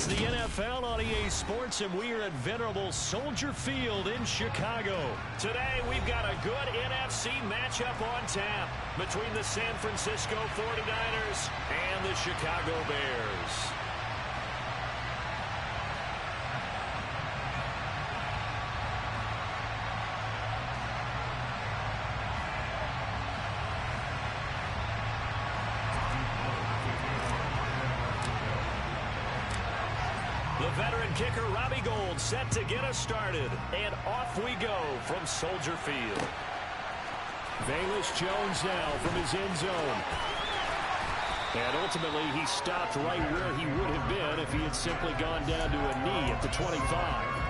It's the NFL on EA Sports, and we are at venerable Soldier Field in Chicago. Today, we've got a good NFC matchup on tap between the San Francisco 49ers and the Chicago Bears. The veteran kicker, Robbie Gould, set to get us started. And off we go from Soldier Field. Velus Jones now from his end zone. And ultimately, he stopped right where he would have been if he had simply gone down to a knee at the 25.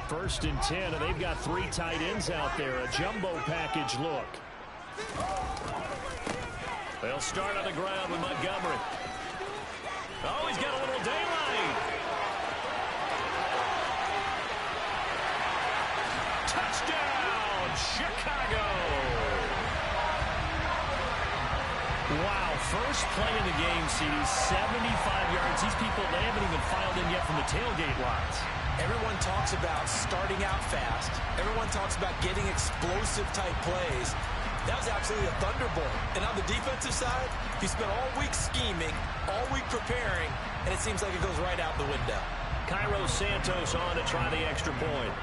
First and 10, and they've got three tight ends out there. A jumbo package look. They'll start on the ground with Montgomery. Oh, he's got a little daylight. Touchdown, Chicago. Wow, first play in the game, CD, 75 yards. These people, they haven't even filed in yet from the tailgate lines. Everyone talks about starting out fast. Everyone talks about getting explosive-type plays. That was absolutely a thunderbolt. And on the defensive side, he spent all week scheming, all week preparing, and it seems like it goes right out the window. Cairo Santos on to try the extra point.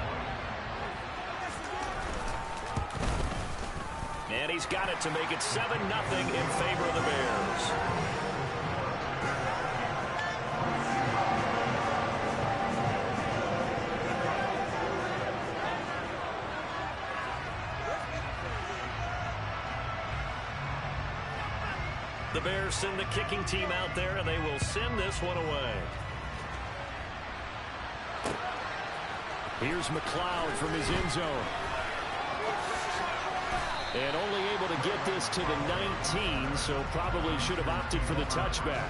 And he's got it to make it 7-0 in favor of the Bears. The Bears send the kicking team out there, and they will send this one away. Here's McLeod from his end zone. And only able to get this to the 19, so probably should have opted for the touchback.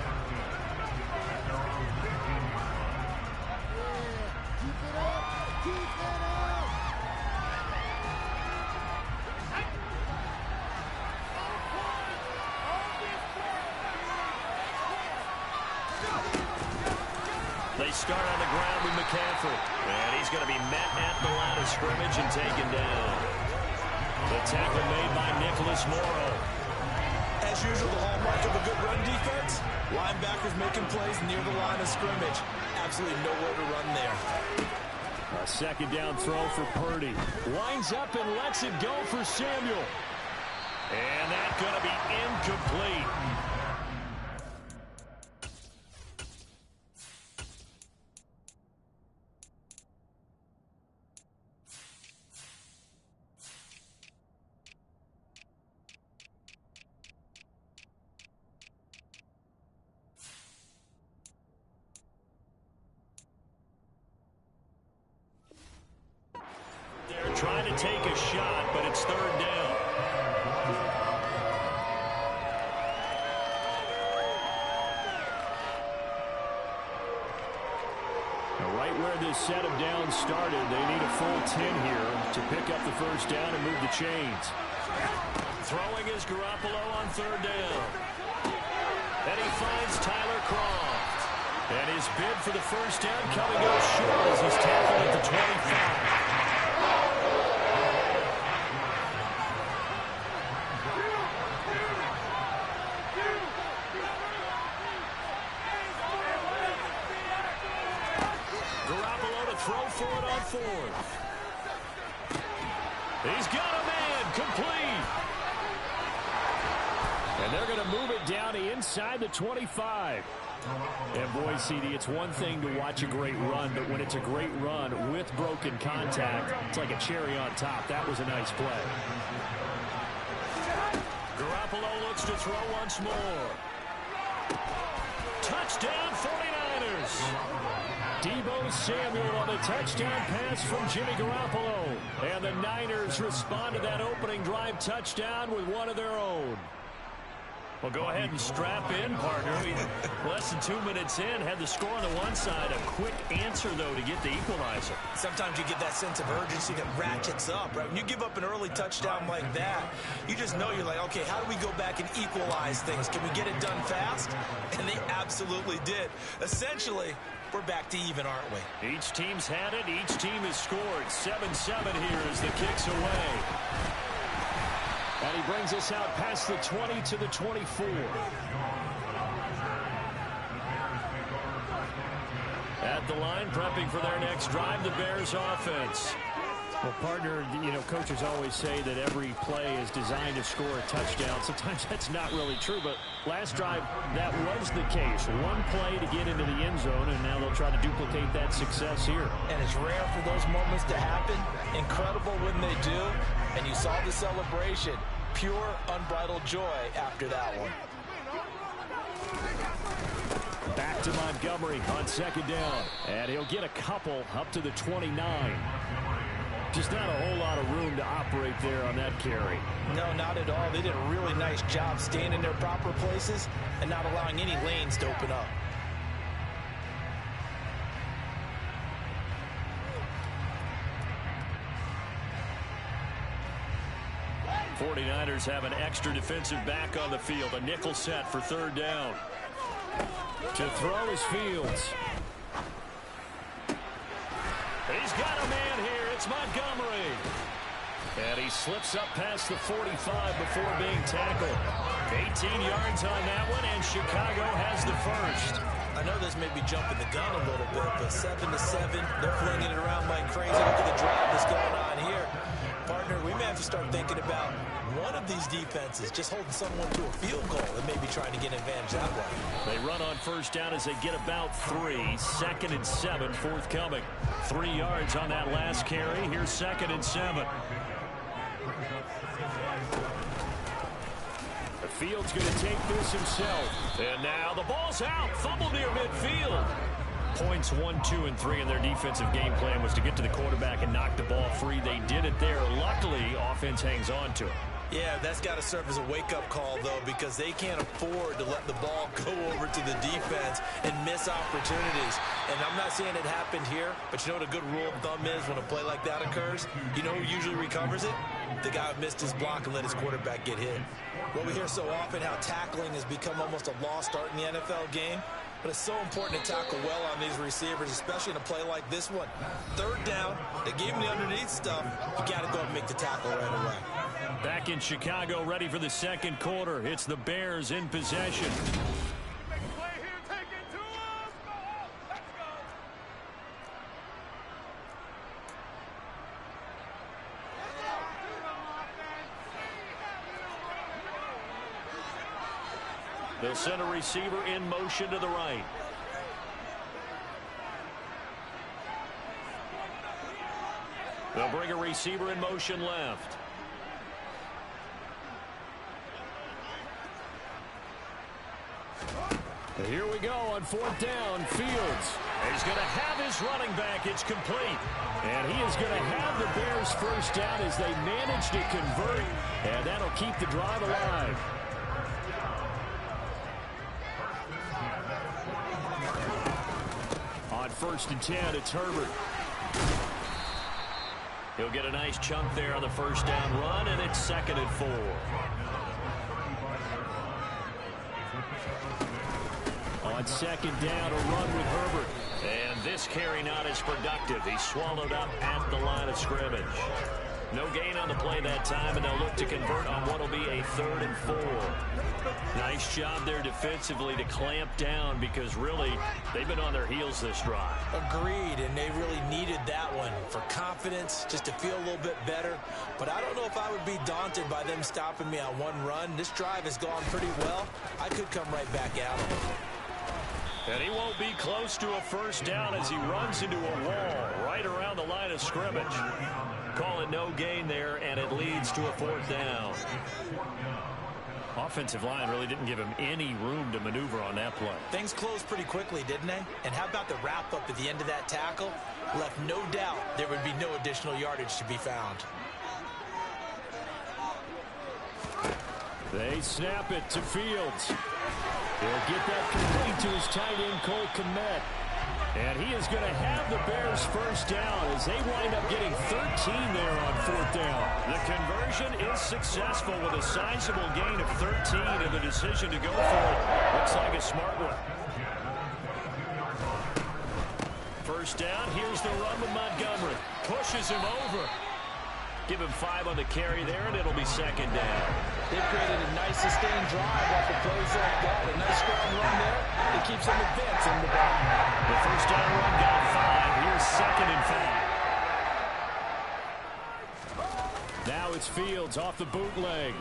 They start on the ground with McCaffrey. And he's going to be met at the line of scrimmage and taken down. The tackle made by Nicholas Morrow. As usual, the hallmark of a good run defense, linebackers making plays near the line of scrimmage. Absolutely nowhere to run there. A second down throw for Purdy. Winds up and lets it go for Samuel. And that's going to be incomplete. Trying to take a shot, but it's third down. Now, right where this set of downs started, they need a full 10 here to pick up the first down and move the chains. Throwing is Garoppolo on third down. And he finds Tyler Croft. And his bid for the first down coming up short as he's tackled at the 25. Throw for it on fourth. He's got a man complete. And they're going to move it down to inside the 25. And boy, CD, it's one thing to watch a great run, but when it's a great run with broken contact, it's like a cherry on top. That was a nice play. Garoppolo looks to throw once more. Touchdown 49ers. Deebo Samuel on the touchdown pass from Jimmy Garoppolo. And the Niners respond to that opening drive touchdown with one of their own. Well, go ahead and strap in, partner. Less than 2 minutes in, had the score on the one side. A quick answer, though, to get the equalizer. Sometimes you get that sense of urgency that ratchets up, right? When you give up an early touchdown like that, you just know you're like, okay, how do we go back and equalize things? Can we get it done fast? And they absolutely did. Essentially, we're back to even, aren't we? Each team's had it. Each team has scored. 7-7 here as the kick's away. And he brings us out past the 20 to the 24. At the line, prepping for their next drive, the Bears offense. Well, partner, you know, coaches always say that every play is designed to score a touchdown. Sometimes that's not really true, but last drive, that was the case. One play to get into the end zone, and now they'll try to duplicate that success here. And it's rare for those moments to happen. Incredible when they do. And you saw the celebration. Pure, unbridled joy after that one. Back to Montgomery on second down. And he'll get a couple up to the 29. Just not a whole lot of room to operate there on that carry. No, not at all. They did a really nice job staying in their proper places and not allowing any lanes to open up. '49ers have an extra defensive back on the field. A nickel set for third down. To throw is Fields. He's got a man here. It's Montgomery. And he slips up past the 45 before being tackled. 18 yards on that one, and Chicago has the first. I know this may be jumping the gun a little bit, but 7-7, they're flinging it around like crazy. Look at the drive that's going on here. Partner, we may have to start thinking about one of these defenses just holding someone to a field goal and maybe trying to get an advantage that way. They run on first down as they get about 3. 2nd and 7 forthcoming. 3 yards on that last carry. Here's 2nd and 7. The Field's going to take this himself. And now the ball's out. Fumble near midfield. Points 1, 2, and 3 in their defensive game plan was to get to the quarterback and knock the ball free. They did it there. Luckily, offense hangs on to it. Yeah, that's got to serve as a wake-up call, though, because they can't afford to let the ball go over to the defense and miss opportunities. And I'm not saying it happened here, but you know what a good rule of thumb is when a play like that occurs? You know who usually recovers it? The guy who missed his block and let his quarterback get hit. Well, we hear so often how tackling has become almost a lost art in the NFL game. But it's so important to tackle well on these receivers, especially in a play like this one. Third down, they gave him the underneath stuff. You got to go and make the tackle right away. Back in Chicago, ready for the second quarter. It's the Bears in possession. They'll send a receiver in motion to the right. They'll bring a receiver in motion left. And here we go on 4th down. Fields. He's going to have his running back. It's complete. And he is going to have the Bears first down as they manage to convert. And that'll keep the drive alive. On 1st and 10, it's Herbert. He'll get a nice chunk there on the first down run, and it's 2nd and 4. On 2nd down, a run with Herbert. And this carry not as productive. He's swallowed up at the line of scrimmage. No gain on the play that time, and they'll look to convert on what will be a 3rd and 4. Nice job there defensively to clamp down because really they've been on their heels this drive. Agreed, and they really needed that one for confidence, just to feel a little bit better. But I don't know if I would be daunted by them stopping me on one run. This drive has gone pretty well. I could come right back at them. And he won't be close to a first down as he runs into a wall right around the line of scrimmage. Call it no gain there, and it leads to a 4th down. Offensive line really didn't give him any room to maneuver on that play. Things closed pretty quickly, didn't they? And how about the wrap-up at the end of that tackle? Left no doubt there would be no additional yardage to be found. They snap it to Fields. He'll get that complete to his tight end, Cole Kmet. And he is going to have the Bears first down as they wind up getting 13 there on fourth down. The conversion is successful with a sizable gain of 13, and the decision to go for it looks like a smart one. First down, here's the run with Montgomery. Pushes him over. Give him 5 on the carry there, and it'll be second down. They've created a nice sustained drive off of plays like that. A nice strong run there. It keeps them advancing the ball. The first down run got 5. Here's second and 5. Now it's Fields off the bootleg.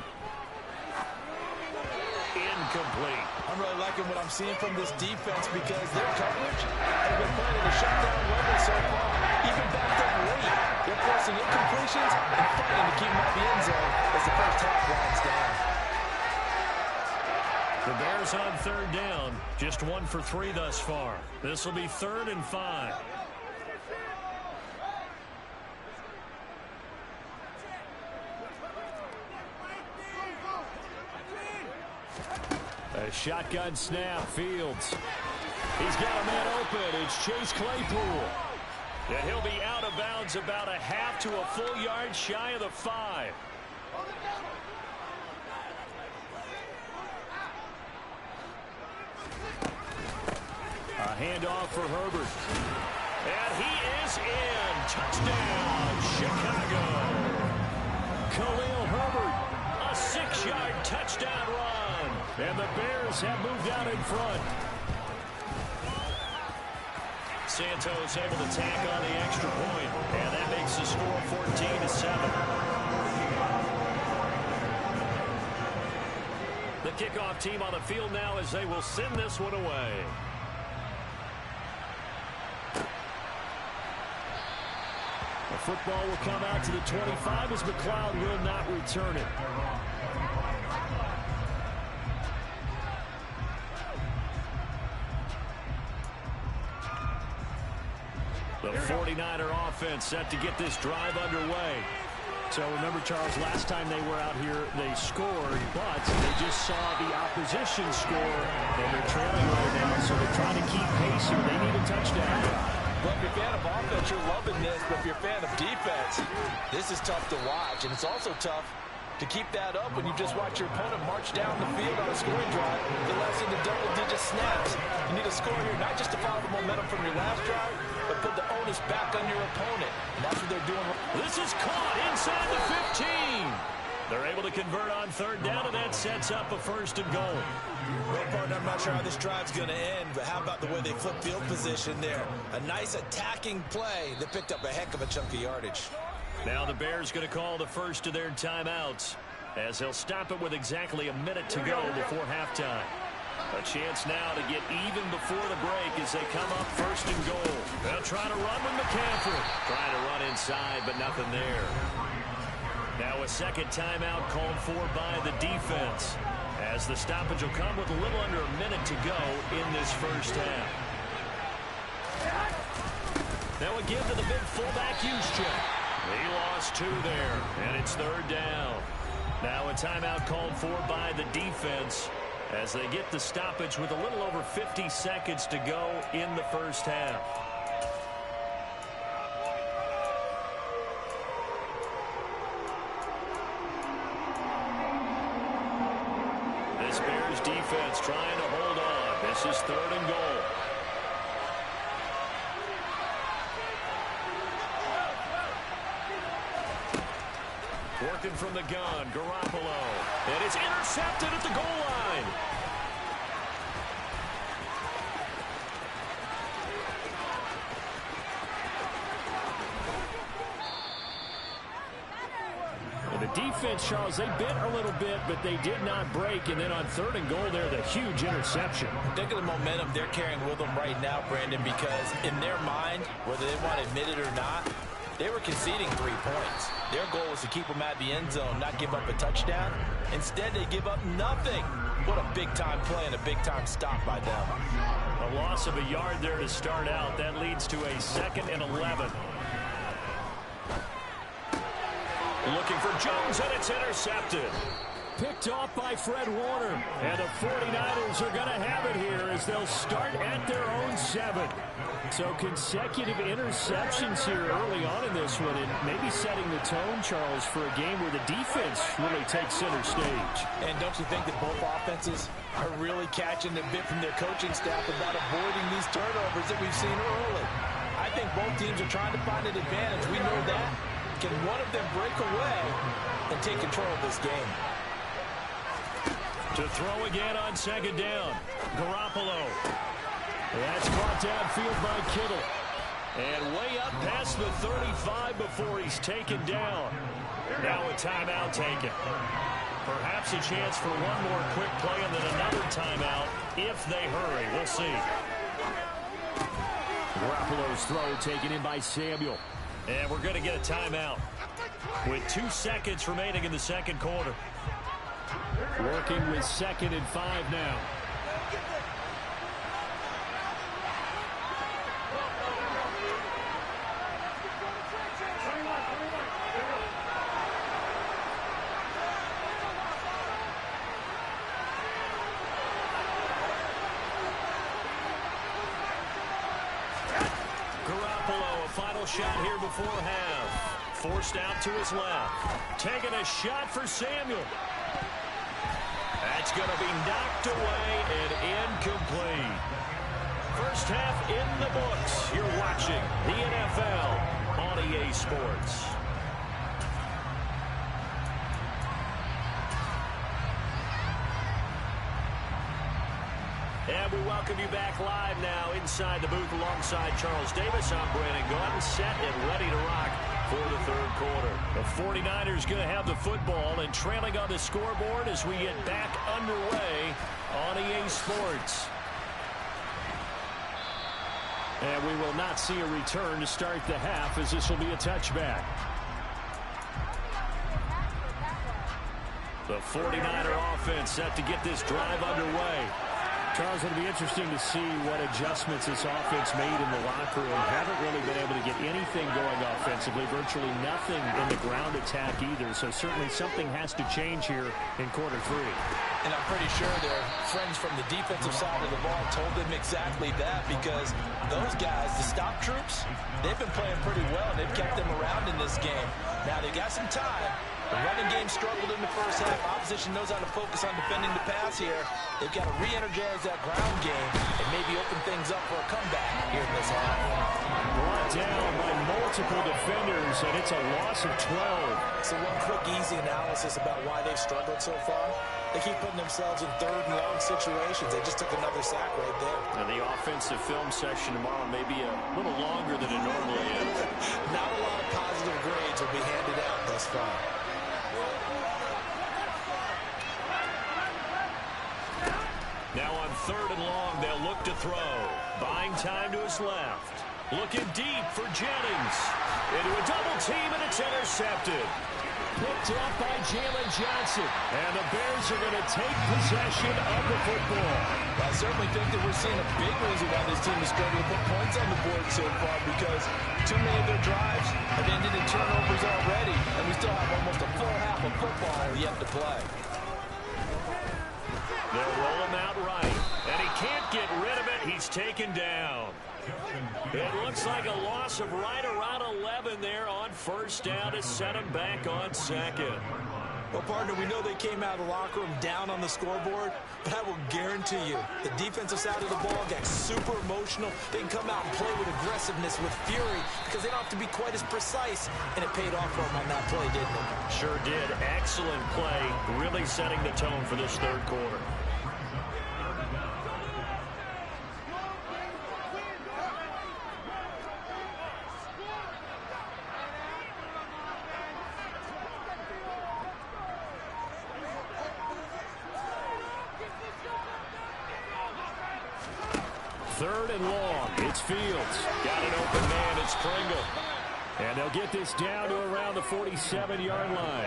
Incomplete. I'm really liking what I'm seeing from this defense because their coverage has been playing at a shutdown level so far. Even backed up late, they're forcing incompletions and fighting to keep them out the end zone as the first half winds down. The Bears on third down, just 1 for 3 thus far. This will be 3rd and 5. A shotgun snap, Fields. He's got a man open. It's Chase Claypool. And he'll be out of bounds about a half to a full yard shy of the 5. A handoff for Herbert. And he is in. Touchdown, Chicago. Khalil Herbert, a 6-yard touchdown run. And the Bears have moved out in front. Santos able to tack on the extra point, and that makes the score 14-7. The kickoff team on the field now as they will send this one away. The football will come out to the 25 as McLeod will not return it. The 49er offense set to get this drive underway. So remember, Charles, last time they were out here, they scored, but they just saw the opposition score, and they're trailing right now, so they're trying to keep pace here. They need a touchdown. Well, if you're a fan of offense, you're loving this, but if you're a fan of defense, this is tough to watch, and it's also tough to keep that up when you just watch your opponent march down the field on a scoring drive, the less into double-digit snaps. You need a score here, not just to follow the momentum from your last drive, but put the onus back on your opponent. And that's what they're doing. This is caught inside the 15. They're able to convert on third down, and that sets up a 1st and goal. Well, partner, I'm not sure how this drive's going to end, but how about the way they flip field position there? A nice attacking play that picked up a heck of a chunk of yardage. Now the Bears going to call the first of their timeouts as they'll stop it with exactly a minute to go before halftime. A chance now to get even before the break as they come up 1st and goal. They'll try to run with McCaffrey. Trying to run inside, but nothing there. Now a second timeout called for by the defense as the stoppage will come with a little under a minute to go in this first half. Now a give to the big fullback Juszczyk. He lost 2 there, and it's 3rd down. Now a timeout called for by the defense as they get the stoppage with a little over 50 seconds to go in the first half. This Bears defense trying to hold on. This is 3rd and goal. Working from the gun, Garoppolo. And it's intercepted at the goal line. And the defense, Charles, they bit a little bit, but they did not break. And then on 3rd and goal there, the huge interception. Think of the momentum they're carrying with them right now, Brandon, because in their mind, whether they want to admit it or not, they were conceding 3 points. Their goal was to keep them at the end zone, not give up a touchdown. Instead, they give up nothing. What a big-time play and a big-time stop by them. A loss of a yard there to start out. That leads to a 2nd and 11. Looking for Jones, and it's intercepted. Picked off by Fred Warner. And the 49ers are going to have it here as they'll start at their own 7. So consecutive interceptions here early on in this one, and maybe setting the tone, Charles, for a game where the defense really takes center stage. And don't you think that both offenses are really catching the bit from their coaching staff about avoiding these turnovers that we've seen early? I think both teams are trying to find an advantage. We know that. Can one of them break away and take control of this game? To throw again on second down. Garoppolo. That's caught downfield by Kittle. And way up past the 35 before he's taken down. Now a timeout taken. Perhaps a chance for one more quick play and then another timeout if they hurry. We'll see. Garoppolo's throw taken in by Samuel. And we're going to get a timeout with 2 seconds remaining in the second quarter. Working with 2nd and 5 now. Garoppolo, a final shot here before half. Forced out to his left. Taking a shot for Samuel. That's going to be knocked away and incomplete. First half in the books. You're watching the NFL on EA Sports. And we welcome you back live now inside the booth alongside Charles Davis. I'm Brandon Gaudin, set and ready to rock for the third quarter. The 49ers going to have the football and trailing on the scoreboard as we get back underway on EA Sports. And we will not see a return to start the half as this will be a touchback. The 49er offense set to get this drive underway. Charles, it'll be interesting to see what adjustments this offense made in the locker room. Haven't really been able to get anything going offensively, virtually nothing in the ground attack either. So certainly something has to change here in quarter 3. And I'm pretty sure their friends from the defensive side of the ball told them exactly that, because those guys, the stop troops, they've been playing pretty well. They've kept them around in this game. Now they got some time. The running game struggled in the first half. Opposition knows how to focus on defending the pass here. They've got to re-energize that ground game and maybe open things up for a comeback here in this half. Brought down by multiple defenders, and it's a loss of 12. So one quick, easy analysis about why they've struggled so far. They keep putting themselves in third and long situations. They just took another sack right there. Now the offensive film session tomorrow may be a little longer than it normally is. Not a lot of positive grades will be handed out thus far. Now on third and long, they'll look to throw. Buying time to his left. Looking deep for Jennings. Into a double team, and it's intercepted. Picked off by Jalen Johnson. And the Bears are going to take possession of the football. I certainly think that we're seeing a big reason why this team is struggling to put points on the board so far, because too many of their drives have ended in turnovers already, and we still have almost a full half of football yet to play. They'll roll him out right, and he can't get rid of it. He's taken down. It looks like a loss of right around 11 there on first down to set him back on second. Well, partner, we know they came out of the locker room down on the scoreboard, but I will guarantee you the defensive side of the ball got super emotional. They can come out and play with aggressiveness, with fury, because they don't have to be quite as precise, and it paid off for them on that play, didn't it? Sure did. Excellent play, really setting the tone for this third quarter. Third and long. It's Fields. Got an open man. It's Pringle. And they'll get this down to around the 47-yard line.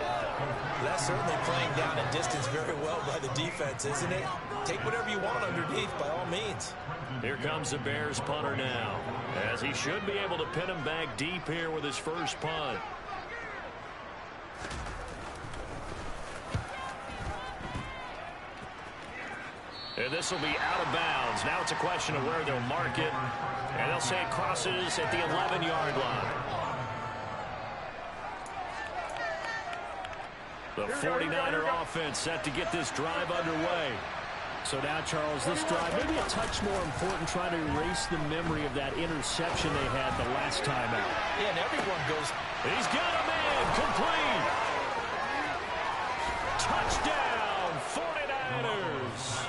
That's certainly playing down a distance very well by the defense, isn't it? Take whatever you want underneath by all means. Here comes the Bears punter now, as he should be able to pin him back deep here with his first punt. And this will be out of bounds. Now it's a question of where they'll mark it. And they'll say it crosses at the 11-yard line. The 49er offense set to get this drive underway. So now, Charles, this drive maybe a touch more important, trying to erase the memory of that interception they had the last time out. Yeah, and everyone goes. He's got a man. Complete. Touchdown, 49ers.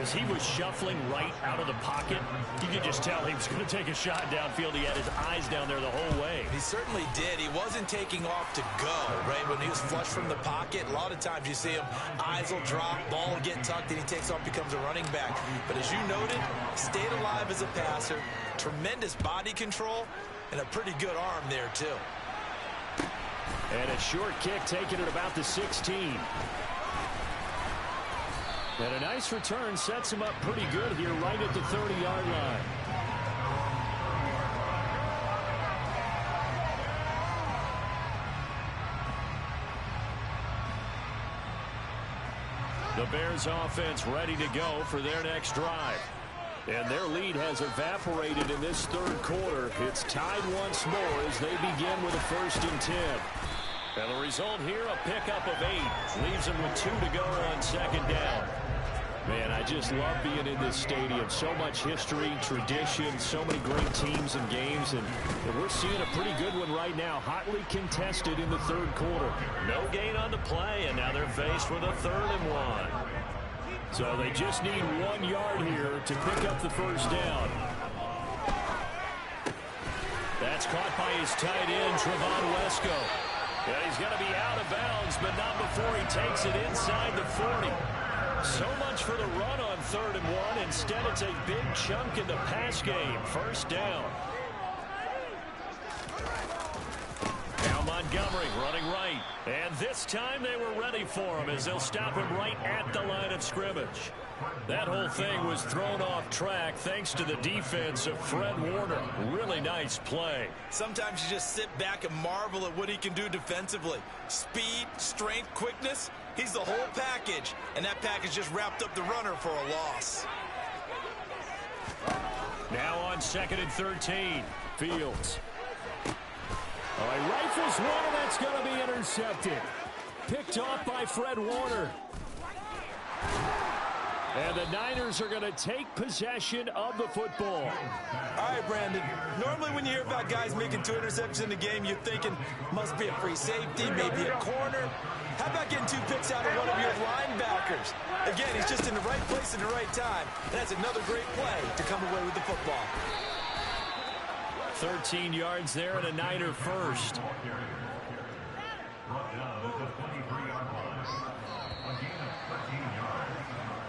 As he was shuffling right out of the pocket, you could just tell he was going to take a shot downfield. He had his eyes down there the whole way. He certainly did. He wasn't taking off to go, right? When he was flush from the pocket, a lot of times you see him, eyes will drop, ball will get tucked, and he takes off, becomes a running back. But as you noted, stayed alive as a passer, tremendous body control, and a pretty good arm there, too. And a short kick taken at about the 16. And a nice return sets him up pretty good here right at the 30-yard line. The Bears offense ready to go for their next drive. And their lead has evaporated in this third quarter. It's tied once more as they begin with a 1st and 10. And the result here, a pickup of 8. Leaves them with 2 to go on 2nd down. Man, I just love being in this stadium. So much history, tradition, so many great teams and games. And we're seeing a pretty good one right now. Hotly contested in the third quarter. No gain on the play, and now they're faced with a 3rd and 1. So they just need 1 yard here to pick up the 1st down. That's caught by his tight end, Trevon Wesco. Yeah, he's going to be out of bounds, but not before he takes it inside the 40. So much for the run on 3rd and 1. Instead, it's a big chunk in the pass game. 1st down. Now Montgomery running right. And this time they were ready for him as they'll stop him right at the line of scrimmage. That whole thing was thrown off track thanks to the defense of Fred Warner. Really nice play. Sometimes you just sit back and marvel at what he can do defensively. Speed, strength, quickness. He's the whole package. And that package just wrapped up the runner for a loss. Now on 2nd and 13. Fields. Oh, he rifles one, and that's going to be intercepted. Picked off by Fred Warner. And the Niners are going to take possession of the football. All right, Brandon. Normally when you hear about guys making 2 interceptions in the game, you're thinking must be a free safety, maybe a corner. How about getting 2 picks out of one of your linebackers? Again, he's just in the right place at the right time. That's another great play to come away with the football. 13 yards there and a Niner 1st.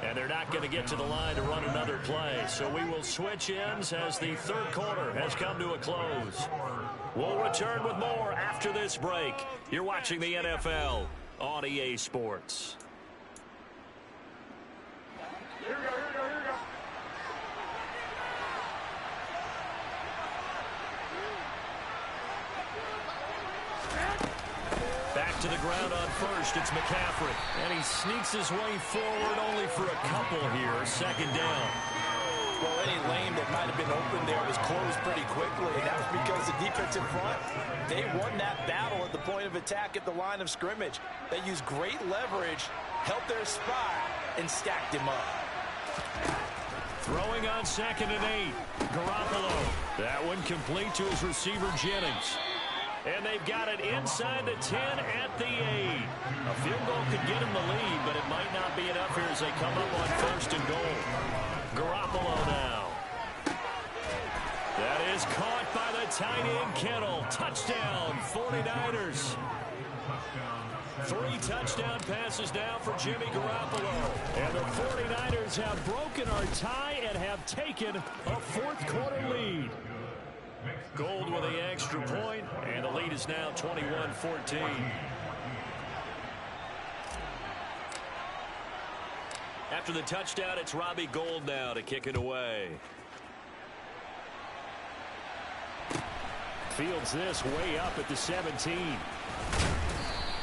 And they're not going to get to the line to run another play. So we will switch ends as the third quarter has come to a close. We'll return with more after this break. You're watching the NFL on EA Sports. Back to the ground on 1st, it's McCaffrey. And he sneaks his way forward only for a couple here. 2nd down. Well, any lane that might have been open there was closed pretty quickly, and that was because the defensive front, they won that battle at the point of attack at the line of scrimmage. They used great leverage, helped their spot, and stacked him up. Throwing on 2nd and 8. Garoppolo. That one complete to his receiver, Jennings. And they've got it inside the 10 at the 8. A field goal could get them the lead, but it might not be enough here as they come up on 1st and goal. Garoppolo now. That is caught by the tight end, Kittle. Touchdown, 49ers. 3 touchdown passes now for Jimmy Garoppolo. And the 49ers have broken our tie and have taken a 4th quarter lead. Gold with the extra point, and the lead is now 21-14. After the touchdown, it's Robbie Gould now to kick it away. Fields this way up at the 17.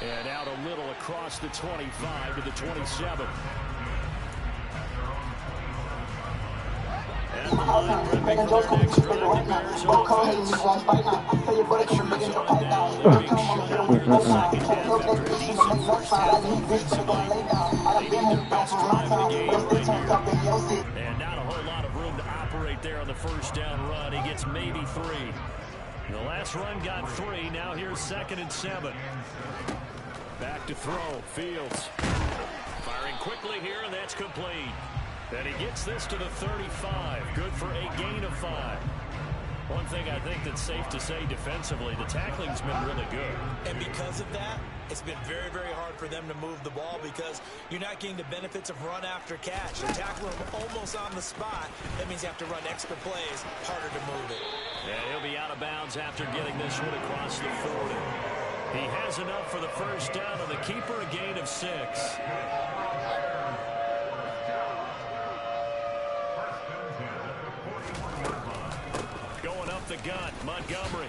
And out a little across the 25 to the 27. At the line, prepping for their next drive, the Bears offense. Pressure's on now. They're being shut out here in the second half after a decent first half offensively. They need their best drive of the game right here. And not a whole lot of room to operate there on the first down run. He gets maybe 3. The last run got 3. Now here's 2nd and 7. Back to throw. Fields firing quickly here, and that's complete. And he gets this to the 35. Good for a gain of 5. One thing I think that's safe to say defensively, the tackling's been really good. And because of that, it's been very, very hard for them to move the ball because you're not getting the benefits of run after catch. You're tackling them almost on the spot. That means you have to run extra plays, harder to move it. Yeah, he'll be out of bounds after getting this one across the 40. He has enough for the first down, and the keeper a gain of 6. Going up the gut, Montgomery.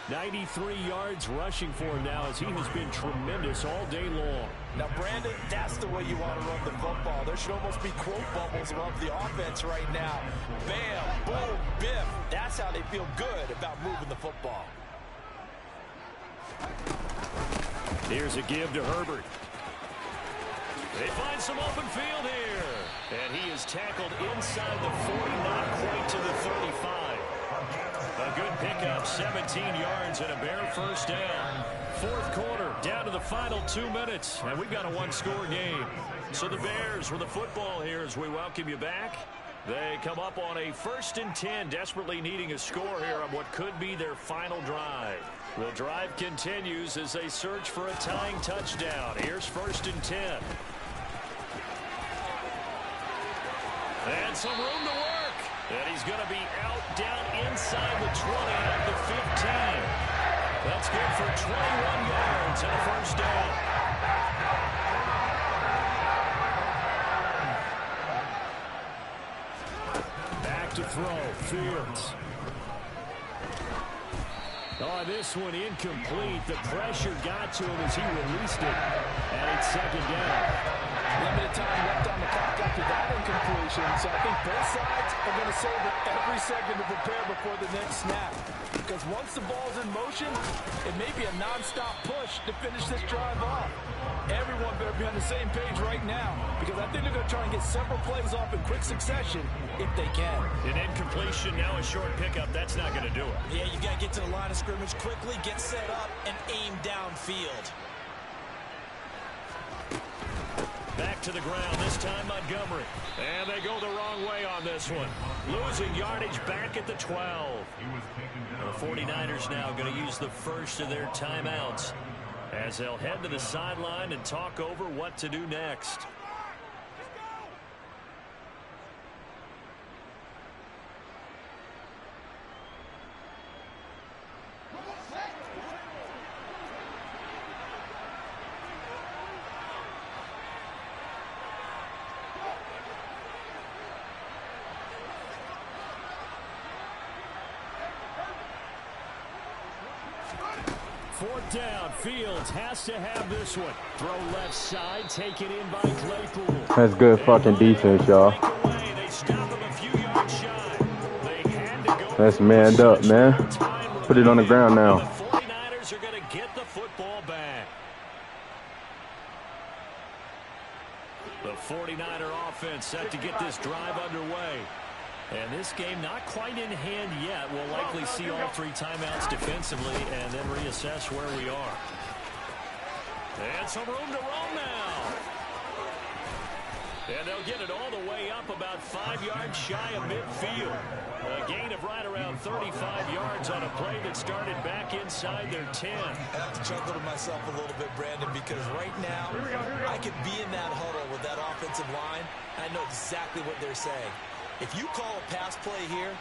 93 yards rushing for him now as he has been tremendous all day long. Now, Brandon, that's the way you want to run the football. There should almost be quote bubbles above the offense right now. Bam, boom, biff. That's how they feel good about moving the football. Here's a give to Herbert. They find some open field here. And he is tackled inside the 40, not quite to the 35. A good pickup, 17 yards and a bare first down. Fourth quarter, down to the final 2 minutes. And we've got a one-score game. So the Bears with the football here as we welcome you back. They come up on a 1st and 10, desperately needing a score here on what could be their final drive. The drive continues as they search for a tying touchdown. Here's 1st and 10. And some room to work. And he's going to be out down inside the 20 at the 15. That's good for 21 yards and a first down. Back to throw. Fields. Oh, this one incomplete. The pressure got to him as he released it. And it's 2nd down. Limited time left on the clock after that incompletion, so I think both sides are going to save every second to prepare before the next snap. Because once the ball's in motion, it may be a non-stop push to finish this drive off. Everyone better be on the same page right now, because I think they're going to try and get several plays off in quick succession if they can. An incompletion, now a short pickup. That's not going to do it. Yeah, you got to get to the line of scrimmage quickly, get set up, and aim downfield. Back to the ground, this time Montgomery. And they go the wrong way on this one. Losing yardage back at the 12. The 49ers now going to use the first of their timeouts as they'll head to the sideline and talk over what to do next. Fourth down, Fields has to have this one. Throw left side, taken in by Claypool. That's good fucking defense, y'all. That's manned up, man. Put it on the ground now. The 49ers are going to get the football back. The 49er offense set to get this drive underway. And this game not quite in hand yet. We'll likely see all 3 timeouts defensively and then reassess where we are. And some room to roam now. And they'll get it all the way up about 5 yards shy of midfield. A gain of right around 35 yards on a play that started back inside their 10. I have to chuckle to myself a little bit, Brandon, because right now I could be in that huddle with that offensive line. I know exactly what they're saying. If you call a pass play here,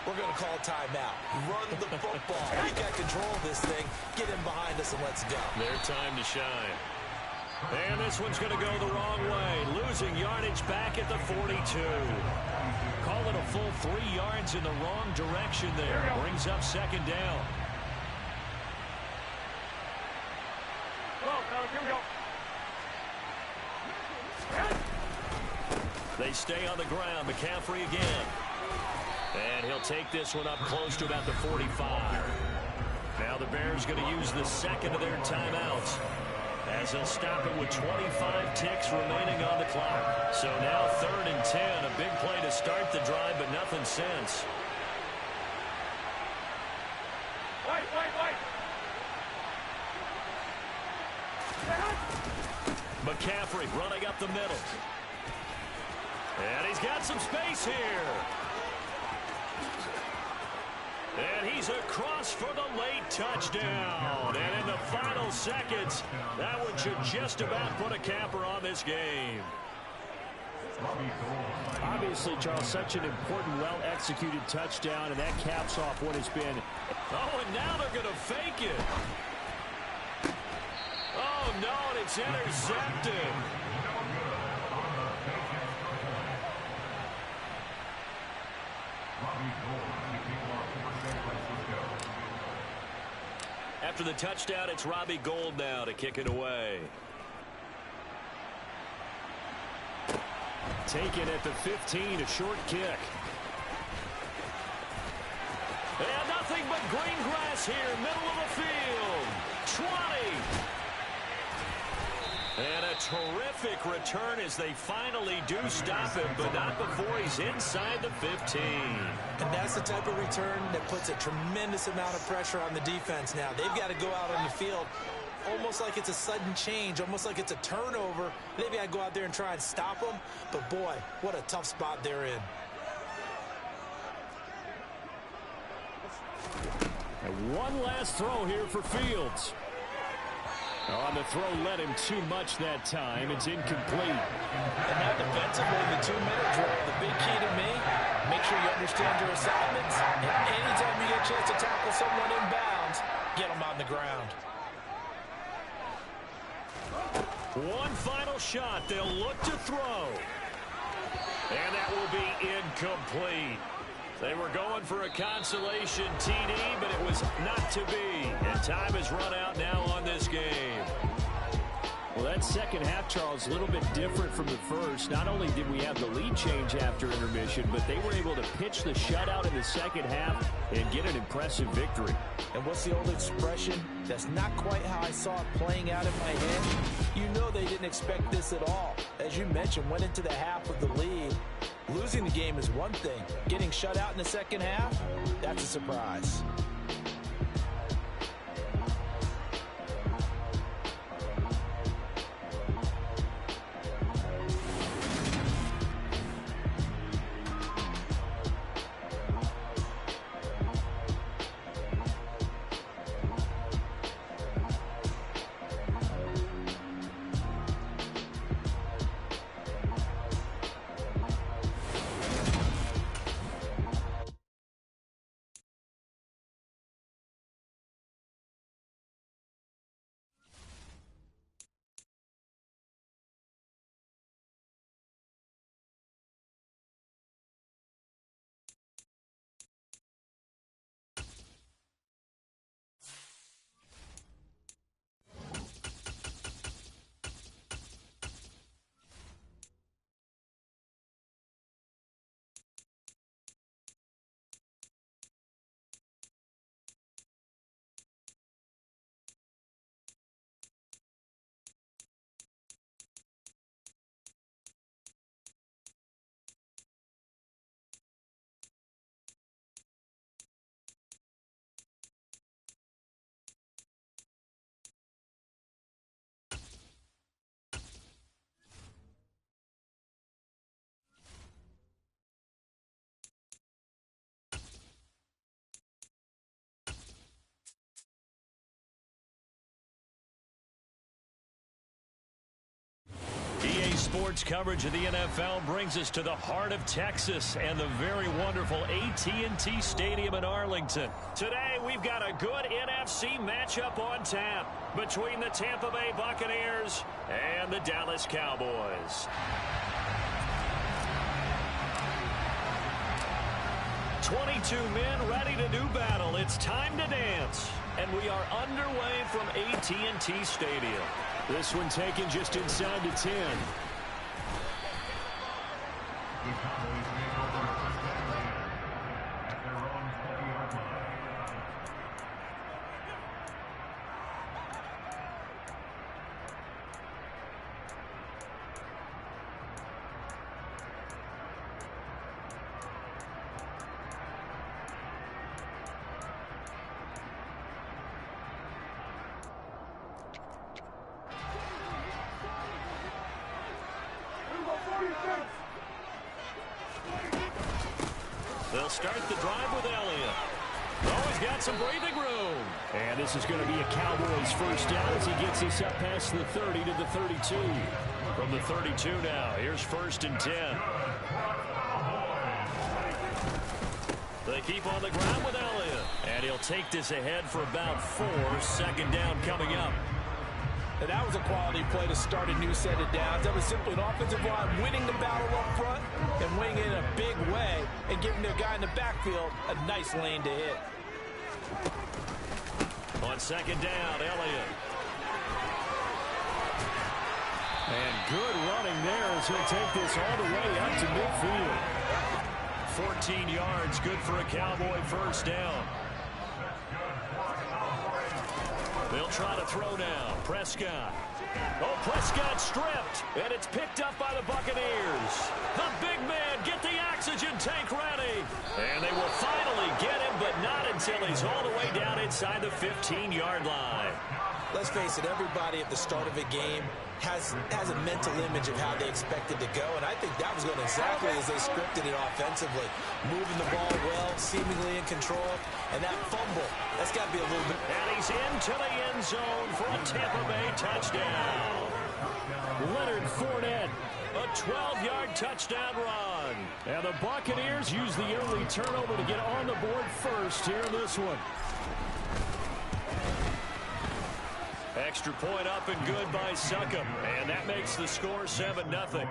we're going to call timeout. Run the football. We got control of this thing. Get in behind us and let's go. Their time to shine. And this one's going to go the wrong way. Losing yardage back at the 42. Call it a full 3 yards in the wrong direction there. Brings up 2nd down. stay on the ground. McCaffrey again. And he'll take this one up close to about the 45. Now the Bears going to use the second of their timeouts, as they'll stop it with 25 ticks remaining on the clock. So now 3rd and 10. A big play to start the drive, but nothing since. McCaffrey running up the middle. And he's got some space here. And he's across for the late touchdown. And in the final seconds, that one should just about put a capper on this game. Obviously, Charles, such an important, well-executed touchdown, and that caps off what has been. Oh, and now they're going to fake it. Oh, no, and it's intercepted. After the touchdown, it's Robbie Gould now to kick it away. Taken at the 15, a short kick. And nothing but green grass here, middle of the field. 20. And a terrific return as they finally do stop him, but not before he's inside the 15. And that's the type of return that puts a tremendous amount of pressure on the defense now. They've got to go out on the field almost like it's a sudden change, almost like it's a turnover. They've got to go out there and try and stop them. But, boy, what a tough spot they're in. And one last throw here for Fields. On the throw led him too much that time. It's incomplete. And now defensively, the 2-minute drill. The big key to me, make sure you understand your assignments. And anytime you get a chance to tackle someone inbounds, get them on the ground. One final shot. They'll look to throw. And that will be incomplete. They were going for a consolation TD, but it was not to be. And time has run out now on this game. Well, that second half, Charles, a little bit different from the first. Not only did we have the lead change after intermission, but they were able to pitch the shutout in the second half and get an impressive victory. And what's the old expression? That's not quite how I saw it playing out in my head. You know they didn't expect this at all. As you mentioned, went into the half with the lead. Losing the game is one thing. Getting shut out in the second half, that's a surprise. EA Sports coverage of the NFL brings us to the heart of Texas and the very wonderful AT&T Stadium in Arlington. Today, we've got a good NFC matchup on tap between the Tampa Bay Buccaneers and the Dallas Cowboys. 22 men ready to do battle. It's time to dance. And we are underway from AT&T Stadium. This one taken just inside the 10. start the drive with Elliott. Oh, he's got some breathing room. And this is going to be a Cowboys first down as he gets this up past the 30 to the 32. From the 32 now, here's 1st and 10. They keep on the ground with Elliott. And he'll take this ahead for about 4. 2nd down coming up. And that was a quality play to start a new set of downs. That was simply an offensive line winning the battle up front and winning it in a big way and giving their guy in the backfield a nice lane to hit. On 2nd down, Elliott. And good running there as he'll take this all the way up to midfield. 14 yards, good for a Cowboy first down. They'll try to throw now. Prescott. Oh, Prescott stripped. And it's picked up by the Buccaneers. The big man, get the oxygen tank ready. And they will finally get him, but not until he's all the way down inside the 15-yard line. Let's face it, everybody at the start of a game has a mental image of how they expect it to go, and I think that was going exactly as they scripted it offensively. Moving the ball well, seemingly in control, and that fumble, that's got to be a little bit... And he's into the end zone for a Tampa Bay touchdown. Leonard Fournette, a 12-yard touchdown run. And the Buccaneers use the early turnover to get on the board first here in this one. Extra point up and good by Succop. And that makes the score 7-0.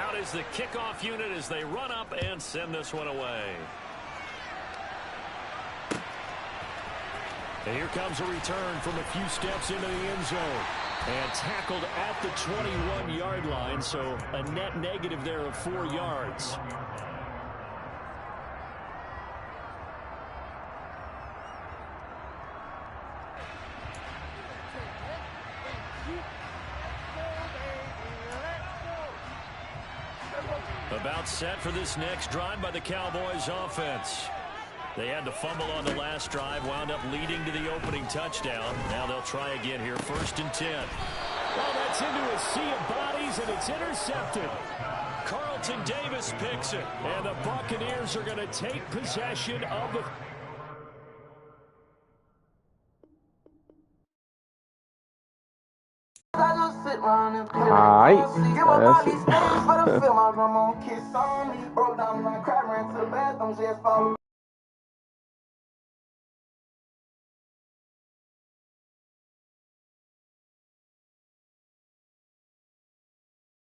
Out is the kickoff unit as they run up and send this one away. And here comes a return from a few steps into the end zone. And tackled at the 21-yard line, so a net negative there of 4 yards. About set for this next drive by the Cowboys offense. They had to fumble on the last drive, wound up leading to the opening touchdown. Now they'll try again here, 1st and 10. Well, that's into a sea of bodies, and it's intercepted. Carlton Davis picks it, and the Buccaneers are going to take possession of the... Alright, that's it.